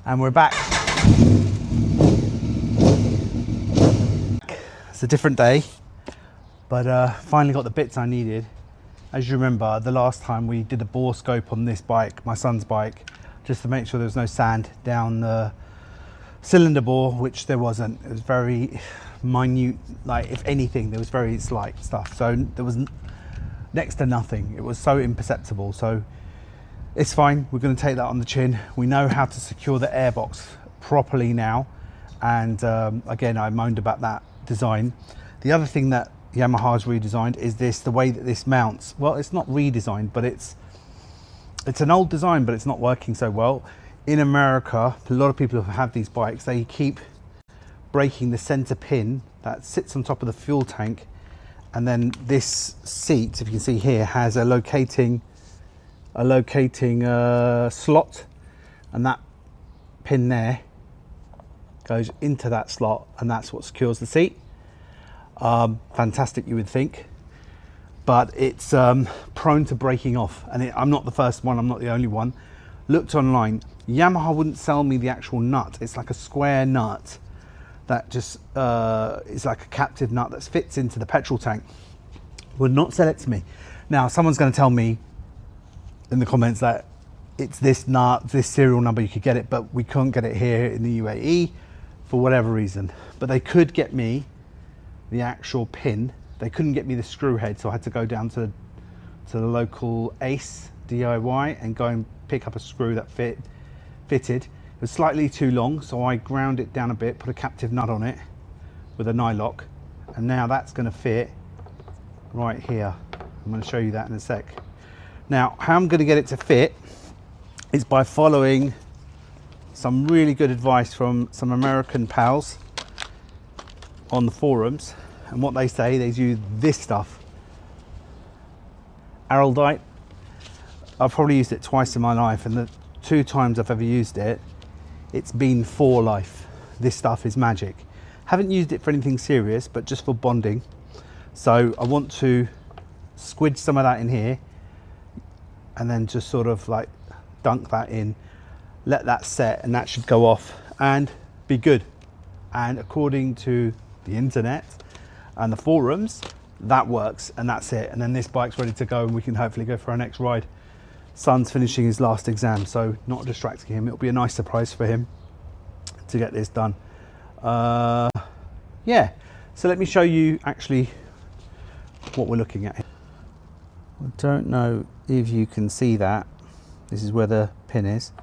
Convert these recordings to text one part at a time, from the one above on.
And we're back. It's a different day, but finally got the bits I needed. As you remember, the last time we did a bore scope on this bike, my son's bike, just to make sure there was no sand down the cylinder bore, which there wasn't. It was very minute, like if anything, there was very slight stuff. So there was next to nothing. It was so imperceptible. So it's fine. We're going to take that on the chin. We know how to secure the airbox properly now. And again, I moaned about that design. The other thing that Yamaha's redesigned is the way that this mounts. Well, it's not redesigned, but it's an old design, but it's not working so well. In America, a lot of people who have these bikes, they keep breaking the center pin that sits on top of the fuel tank. And then this seat, if you can see here, has a locating slot, and that pin there goes into that slot, and that's what secures the seat. Fantastic, you would think, but it's prone to breaking off. And I'm not the first one, I'm not the only one. Looked online, Yamaha wouldn't sell me the actual nut. It's like a square nut that just is like a captive nut that fits into the petrol tank. Would not sell it to me. Now someone's going to tell me in the comments that it's this nut, this serial number, you could get it, but we couldn't get it here in the UAE for whatever reason. But they could get me the actual pin. They couldn't get me the screw head, so I had to go down to the local Ace DIY and go and pick up a screw that fitted. It was slightly too long, so I ground it down a bit, put a captive nut on it with a nylock, and now that's going to fit right here. I'm going to show you that in a sec. Now, how I'm going to get it to fit is by following some really good advice from some American pals on the forums. And what they say, they use this stuff, Araldite. I've probably used it twice in my life, and the 2 times I've ever used it, it's been for life. This stuff is magic. Haven't used it for anything serious, but just for bonding. So I want to squidge some of that in here, and then just sort of like dunk that in, let that set, and that should go off and be good. And according to the internet and the forums, that works, and that's it. And then this bike's ready to go, and we can hopefully go for our next ride. Son's finishing his last exam, so not distracting him. It'll be a nice surprise for him to get this done. Yeah, so let me show you actually what we're looking at here. I don't know if you can see that. This is where the pin is,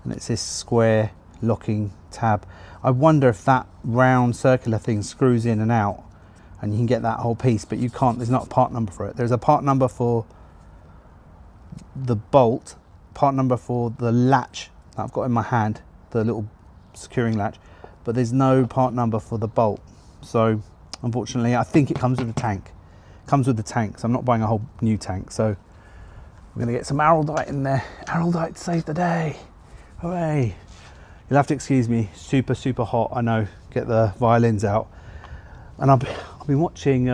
and it's this square locking tab. I wonder if that round circular thing screws in and out, and you can get that whole piece, but you can't. There's not a part number for it. There's a part number for the bolt, part number for the latch that I've got in my hand, the little securing latch, but there's no part number for the bolt. So unfortunately, I think it comes with the tank. Comes with the tank, so I'm not buying a whole new tank. So we're gonna get some Araldite in there. Araldite to save the day. Hooray. You'll have to excuse me, super hot, I know. Get the violins out. And I've been watching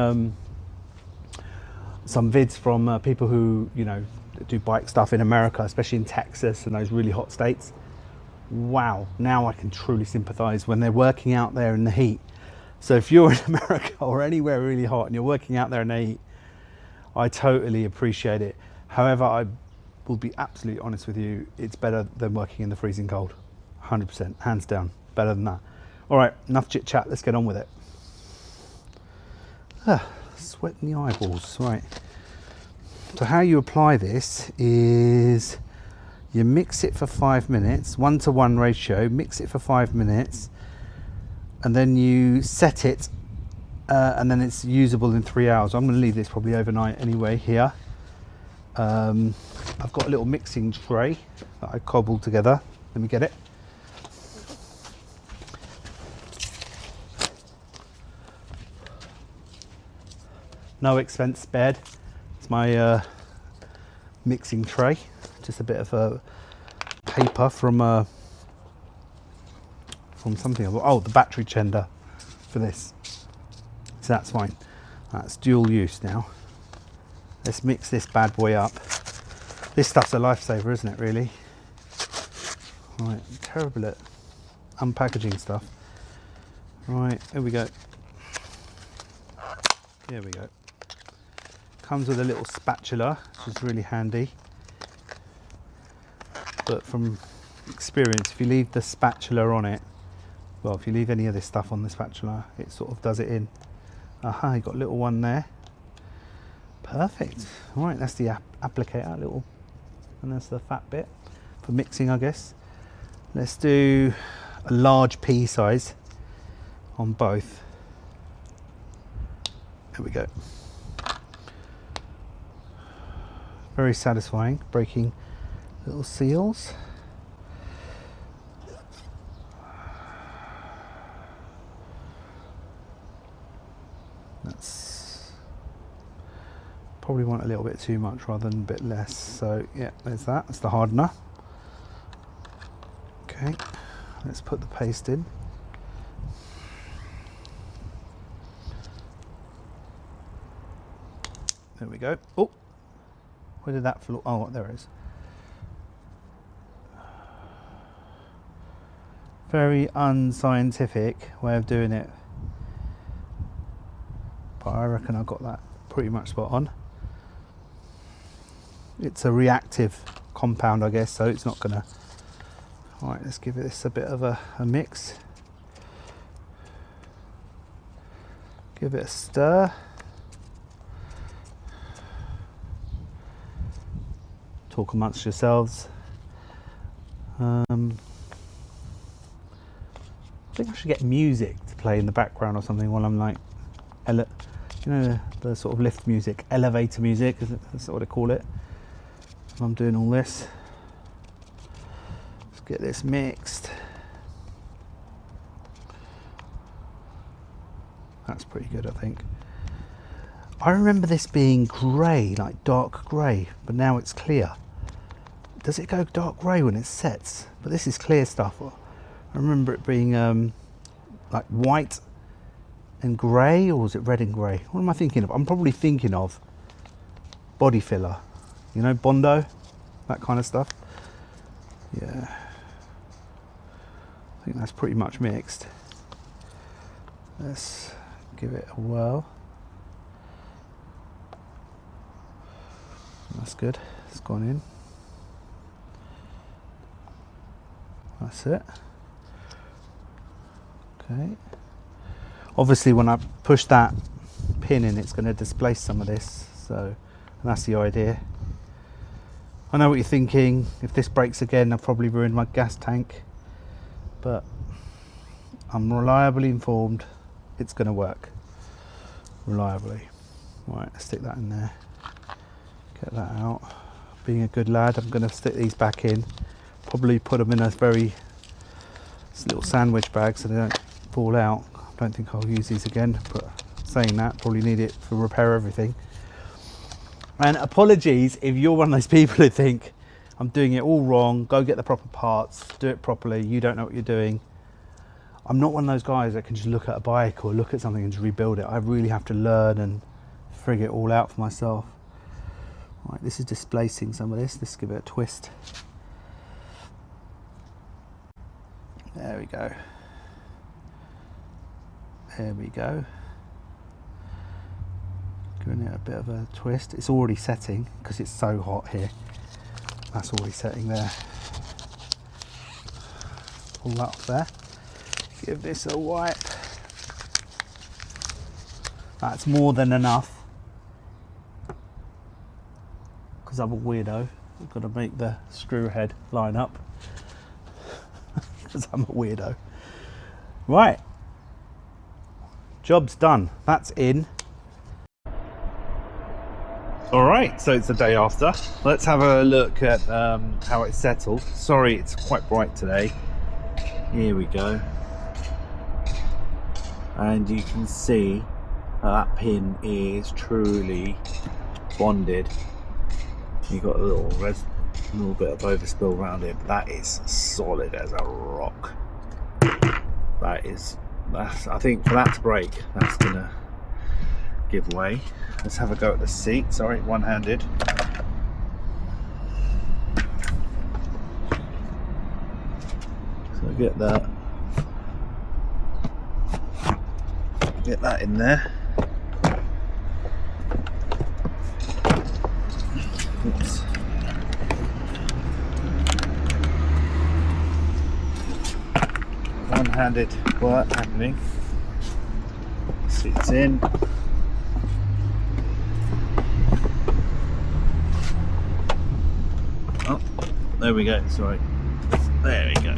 some vids from people who, you know, do bike stuff in America, especially in Texas and those really hot states. Wow, now I can truly sympathize when they're working out there in the heat. So if you're in America or anywhere really hot and you're working out there in the heat, I totally appreciate it. However, I will be absolutely honest with you, it's better than working in the freezing cold. 100%, hands down, better than that. All right, enough chit chat, let's get on with it. Sweating the eyeballs, right. So how you apply this is you mix it for 5 minutes, 1-to-1 ratio, mix it for 5 minutes, and then you set it, and then it's usable in 3 hours. I'm going to leave this probably overnight anyway here. I've got a little mixing tray that I cobbled together. Let me get it. No expense spared. It's my mixing tray. Just a bit of a paper from something. Oh, the battery chender for this. So that's fine. That's dual use now. Let's mix this bad boy up. This stuff's a lifesaver, isn't it, really? Right, I'm terrible at unpackaging stuff. Right, here we go. Here we go. Comes with a little spatula, which is really handy. But from experience, if you leave the spatula on it, well, if you leave any of this stuff on the spatula, it sort of does it in. Aha, you got a little one there. Perfect. All right, that's the applicator, little, and that's the fat bit for mixing, I guess. Let's do a large P size on both. There we go. Very satisfying, breaking little seals. That's probably want a little bit too much rather than a bit less. So yeah, there's that. That's the hardener. Okay, let's put the paste in. There we go. Oh, where did that fall? Oh, there it is. Very unscientific way of doing it, but I reckon I got that pretty much spot on. It's a reactive compound, I guess, so it's not gonna. All right, let's give this a bit of a mix. Give it a stir. Talk amongst yourselves. I think I should get music to play in the background or something while I'm like, you know, the sort of lift music, elevator music, that's what I call it. I'm doing all this. Let's get this mixed. That's pretty good, I think. I remember this being grey, like dark grey, but now it's clear. Does it go dark grey when it sets? But this is clear stuff. I remember it being like white and grey, or was it red and grey? What am I thinking of? I'm probably thinking of body filler, you know, Bondo, that kind of stuff. Yeah, I think that's pretty much mixed. Let's give it a whirl. That's good, it's gone in. That's it. Okay. Obviously when I push that pin in, it's going to displace some of this, so that's the idea. I know what you're thinking, if this breaks again I'll probably ruin my gas tank, but I'm reliably informed it's going to work. Reliably. Right, let's stick that in there. Get that out. Being a good lad, I'm going to stick these back in. Probably put them in a very little sandwich bag so they don't fall out. I don't think I'll use these again, but saying that, probably need it to repair everything. And apologies if you're one of those people who think I'm doing it all wrong, go get the proper parts, do it properly, you don't know what you're doing. I'm not one of those guys that can just look at a bike or look at something and just rebuild it. I really have to learn and figure it all out for myself. Right, this is displacing some of this. Let's give it a twist. There we go. There we go. Giving it a bit of a twist. It's already setting because it's so hot here. That's already setting there. Pull that off there. Give this a wipe. That's more than enough. Because I'm a weirdo. I've got to make the screw head line up. Because I'm a weirdo. Right. Job's done. That's in. Alright, so it's the day after. Let's have a look at how it's settled. Sorry, it's quite bright today. Here we go. And you can see that pin is truly bonded. You've got a little bit of overspill around it, but that is solid as a rock. That's I think for that to break, that's gonna give way. Let's have a go at the seat. Sorry, one-handed. So get that in there. Oops. One-handed work happening. Seats in. Oh, there we go. Sorry. There we go.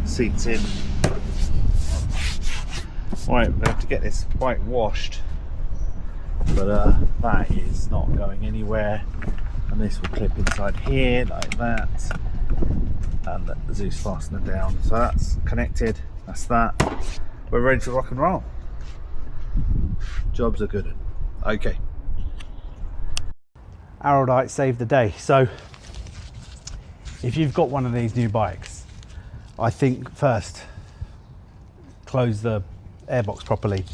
Seats in. Right, we're going to have to get this bike washed, but that is not going anywhere, and this will clip inside here like that, and the Zeus fastener down. So that's connected, that's that. We're ready to rock and roll. Jobs are good. Okay. Araldite saved the day. So if you've got one of these new bikes, I think first close the airbox properly.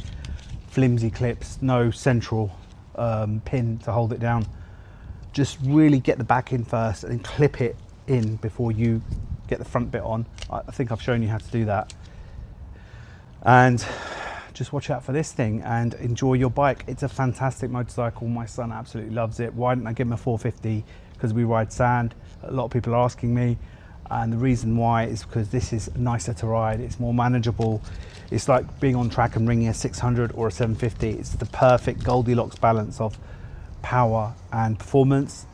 Flimsy clips, no central pin to hold it down. Just really get the back in first and then clip it in before you get the front bit on. I think I've shown you how to do that. And just watch out for this thing and enjoy your bike. It's a fantastic motorcycle. My son absolutely loves it. Why didn't I give him a 450? Because we ride sand. A lot of people are asking me, and the reason why is because this is nicer to ride. It's more manageable. It's like being on track and ringing a 600 or a 750. It's the perfect Goldilocks balance of power and performance,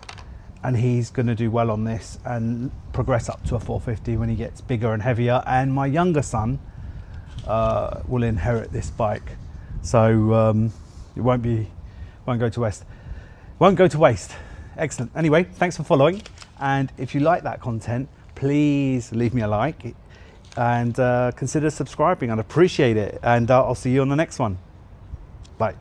and he's going to do well on this and progress up to a 450 when he gets bigger and heavier. And my younger son will inherit this bike, so it won't go to waste. Excellent. Anyway, thanks for following, and if you like that content, please leave me a like and consider subscribing. I'd appreciate it, and I'll see you on the next one. Bye.